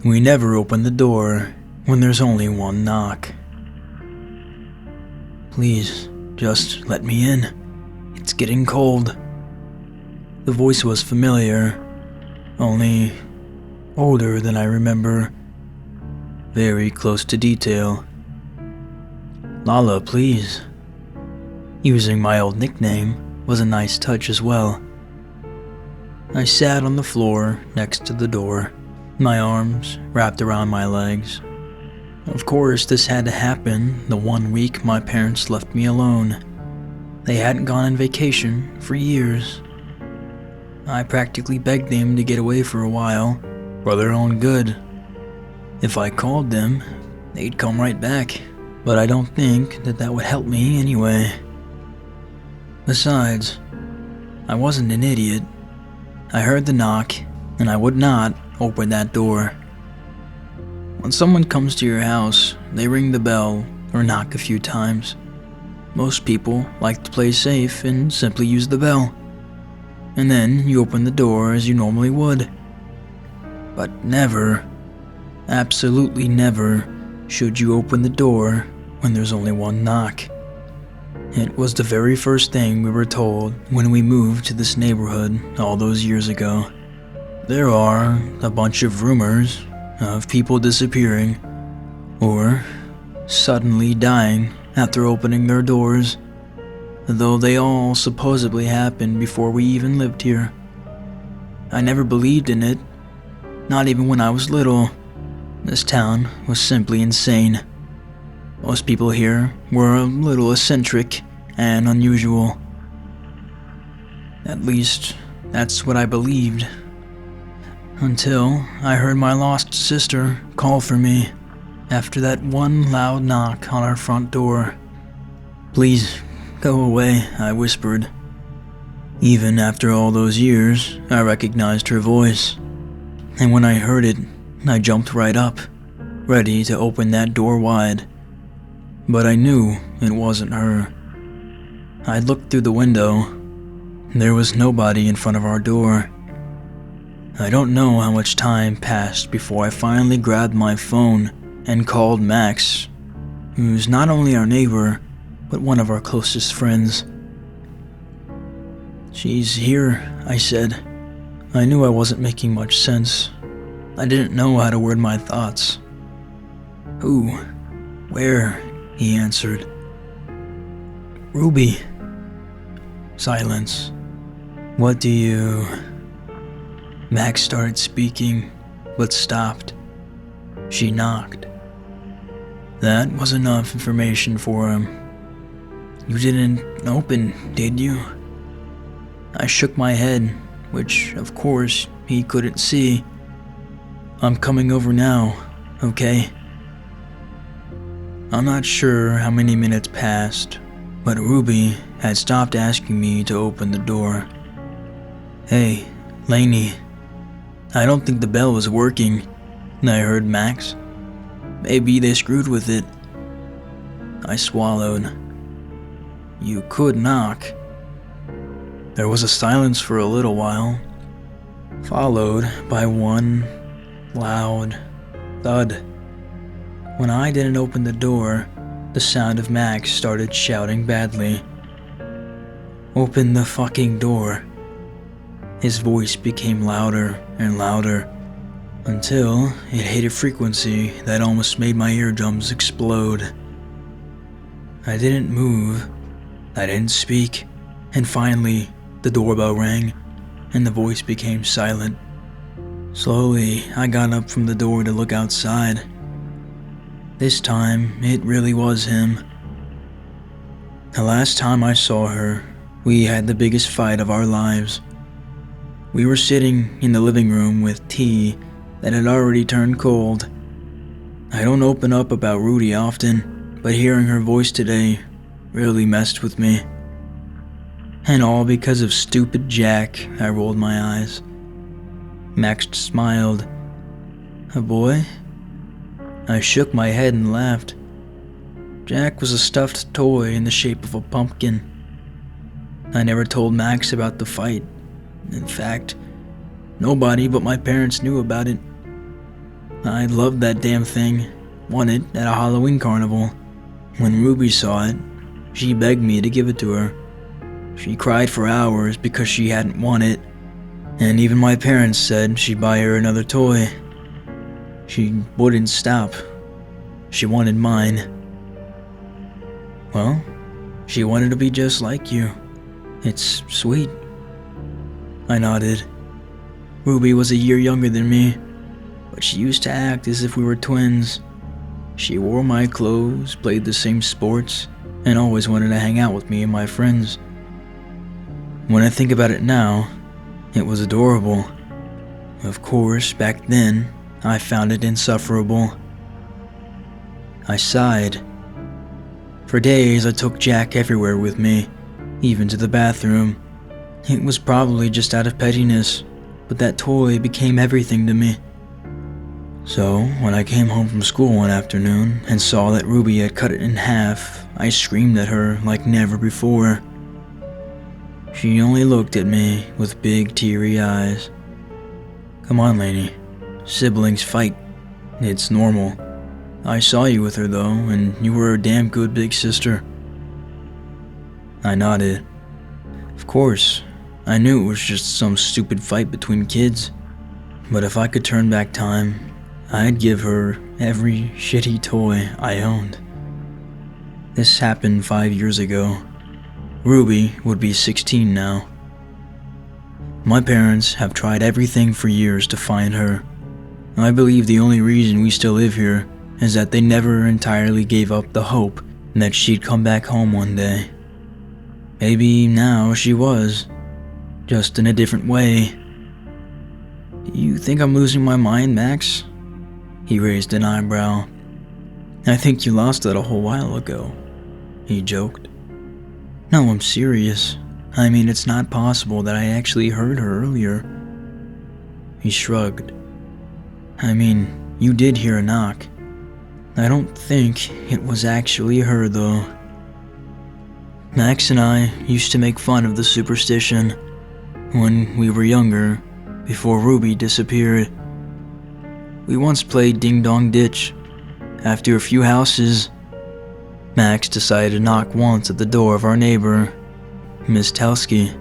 We never open the door when there's only one knock. Please, just let me in. It's getting cold. The voice was familiar, only older than I remember. Very close to detail. Lala, please. Using my old nickname was a nice touch as well. I sat on the floor next to the door, my arms wrapped around my legs. Of course, this had to happen the 1 week my parents left me alone. They hadn't gone on vacation for years. I practically begged them to get away for a while, for their own good. If I called them, they'd come right back, but I don't think that would help me anyway. Besides, I wasn't an idiot. I heard the knock, and I would not open that door. When someone comes to your house, they ring the bell or knock a few times. Most people like to play safe and simply use the bell. And then you open the door as you normally would. But never, absolutely never, should you open the door when there's only one knock. It was the very first thing we were told when we moved to this neighborhood all those years ago. There are a bunch of rumors of people disappearing or suddenly dying after opening their doors, though they all supposedly happened before we even lived here. I never believed in it, not even when I was little. This town was simply insane. Most people here were a little eccentric and unusual. At least, that's what I believed. Until I heard my lost sister call for me after that one loud knock on our front door. "Please, go away," I whispered. Even after all those years, I recognized her voice. And when I heard it, I jumped right up, ready to open that door wide. But I knew it wasn't her. I looked through the window. There was nobody in front of our door. I don't know how much time passed before I finally grabbed my phone and called Max, who's not only our neighbor, but one of our closest friends. "She's here," I said. I knew I wasn't making much sense. I didn't know how to word my thoughts. "Who? Where?" he answered. "Ruby." Silence. "What do you..." Max started speaking, but stopped. She knocked. That was enough information for him. "You didn't open, did you?" I shook my head, which, of course, he couldn't see. "I'm coming over now, okay?" I'm not sure how many minutes passed, but Ruby had stopped asking me to open the door. "Hey, Lainey, I don't think the bell was working," I heard Max. "Maybe they screwed with it." I swallowed. "You could knock." There was a silence for a little while, followed by one loud thud. When I didn't open the door, the sound of Max started shouting badly. "Open the fucking door." His voice became louder and louder, until it hit a frequency that almost made my eardrums explode. I didn't move, I didn't speak, and finally, the doorbell rang, and the voice became silent. Slowly, I got up from the door to look outside. This time, it really was him. The last time I saw her, we had the biggest fight of our lives. We were sitting in the living room with tea that had already turned cold. I don't open up about Rudy often, but hearing her voice today really messed with me. And all because of stupid Jack, I rolled my eyes. Max smiled. "A boy?" I shook my head and laughed. Jack was a stuffed toy in the shape of a pumpkin. I never told Max about the fight. In fact, nobody but my parents knew about it. I loved that damn thing. Won it at a Halloween carnival. When Ruby saw it, she begged me to give it to her. She cried for hours because she hadn't won it, and even my parents said she'd buy her another toy. She wouldn't stop. She wanted mine. Well, she wanted to be just like you. It's sweet. I nodded. Ruby was a year younger than me, but she used to act as if we were twins. She wore my clothes, played the same sports, and always wanted to hang out with me and my friends. When I think about it now, it was adorable. Of course, back then, I found it insufferable. I sighed. For days, I took Jack everywhere with me, even to the bathroom. It was probably just out of pettiness, but that toy became everything to me. So, when I came home from school one afternoon and saw that Ruby had cut it in half, I screamed at her like never before. She only looked at me with big teary eyes. Come on, Lainey. Siblings fight. It's normal. I saw you with her though, and you were a damn good big sister. I nodded. Of course, I knew it was just some stupid fight between kids, but if I could turn back time, I'd give her every shitty toy I owned. This happened 5 years ago. Ruby would be 16 now. My parents have tried everything for years to find her. I believe the only reason we still live here is that they never entirely gave up the hope that she'd come back home one day. Maybe now she was, just in a different way. Do you think I'm losing my mind, Max? He raised an eyebrow. I think you lost it a whole while ago, he joked. No, I'm serious. I mean, it's not possible that I actually heard her earlier. He shrugged. I mean, you did hear a knock. I don't think it was actually her, though. Max and I used to make fun of the superstition when we were younger, before Ruby disappeared. We once played Ding Dong Ditch. After a few houses, Max decided to knock once at the door of our neighbor, Miss Telsky.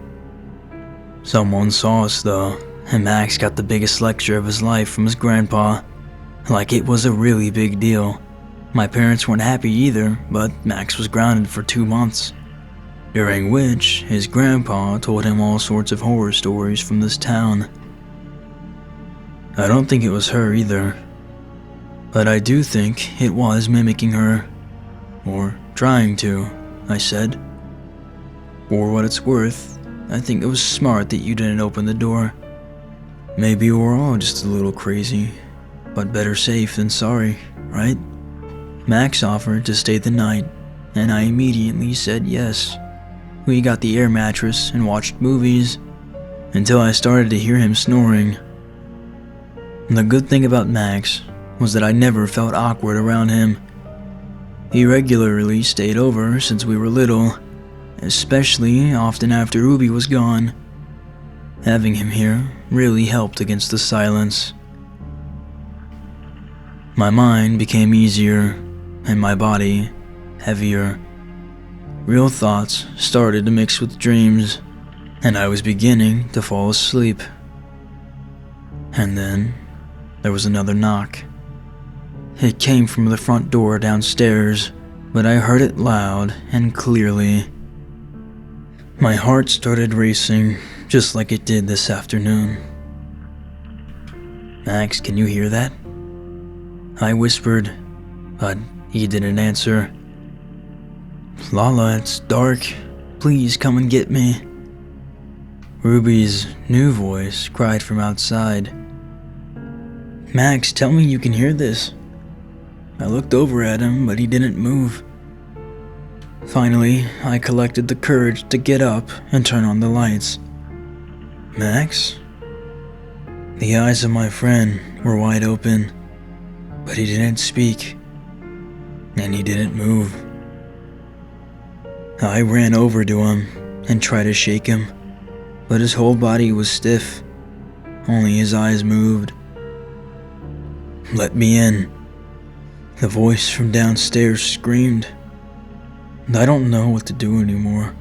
Someone saw us though, and Max got the biggest lecture of his life from his grandpa, like it was a really big deal. My parents weren't happy either, but Max was grounded for 2 months, during which his grandpa told him all sorts of horror stories from this town. I don't think it was her either, but I do think it was mimicking her, or trying to, I said. For what it's worth, I think it was smart that you didn't open the door. Maybe we're all just a little crazy, but better safe than sorry, right? Max offered to stay the night, and I immediately said yes. We got the air mattress and watched movies, until I started to hear him snoring. The good thing about Max was that I never felt awkward around him. He regularly stayed over since we were little, especially often after Ruby was gone. Having him here really helped against the silence. My mind became easier, and my body heavier. Real thoughts started to mix with dreams, and I was beginning to fall asleep. And then there was another knock. It came from the front door downstairs, but I heard it loud and clearly. My heart started racing, just like it did this afternoon. Max, can you hear that? I whispered, but he didn't answer. Lala, it's dark. Please come and get me. Ruby's new voice cried from outside. Max, tell me you can hear this. I looked over at him, but he didn't move. Finally, I collected the courage to get up and turn on the lights. Max? The eyes of my friend were wide open, but he didn't speak, and he didn't move. I ran over to him and tried to shake him, but his whole body was stiff. Only his eyes moved. Let me in. The voice from downstairs screamed. I don't know what to do anymore.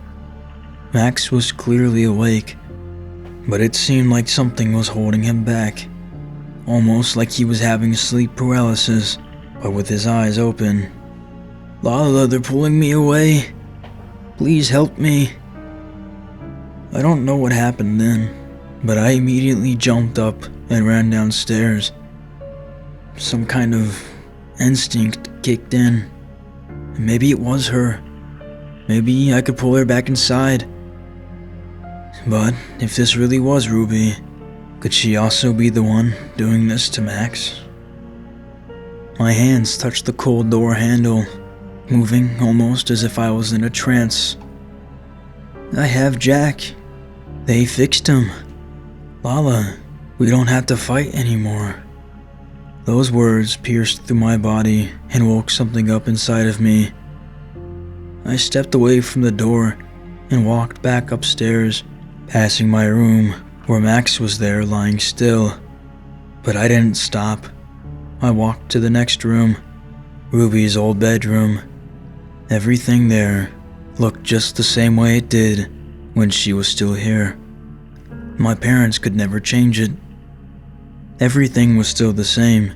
Max was clearly awake, but it seemed like something was holding him back. Almost like he was having sleep paralysis, but with his eyes open. Lala, they're pulling me away. Please help me. I don't know what happened then, but I immediately jumped up and ran downstairs. Some kind of instinct kicked in. Maybe it was her. Maybe I could pull her back inside. But if this really was Ruby, could she also be the one doing this to Max? My hands touched the cold door handle, moving almost as if I was in a trance. I have Jack. They fixed him. Lala, we don't have to fight anymore. Those words pierced through my body and woke something up inside of me. I stepped away from the door and walked back upstairs, passing my room where Max was there lying still. But I didn't stop. I walked to the next room, Ruby's old bedroom. Everything there looked just the same way it did when she was still here. My parents could never change it. Everything was still the same,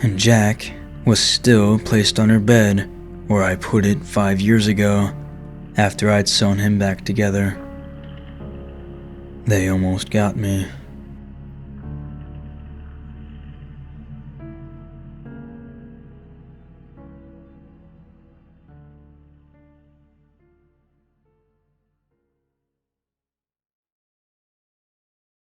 and Jack was still placed on her bed where I put it 5 years ago after I'd sewn him back together. They almost got me.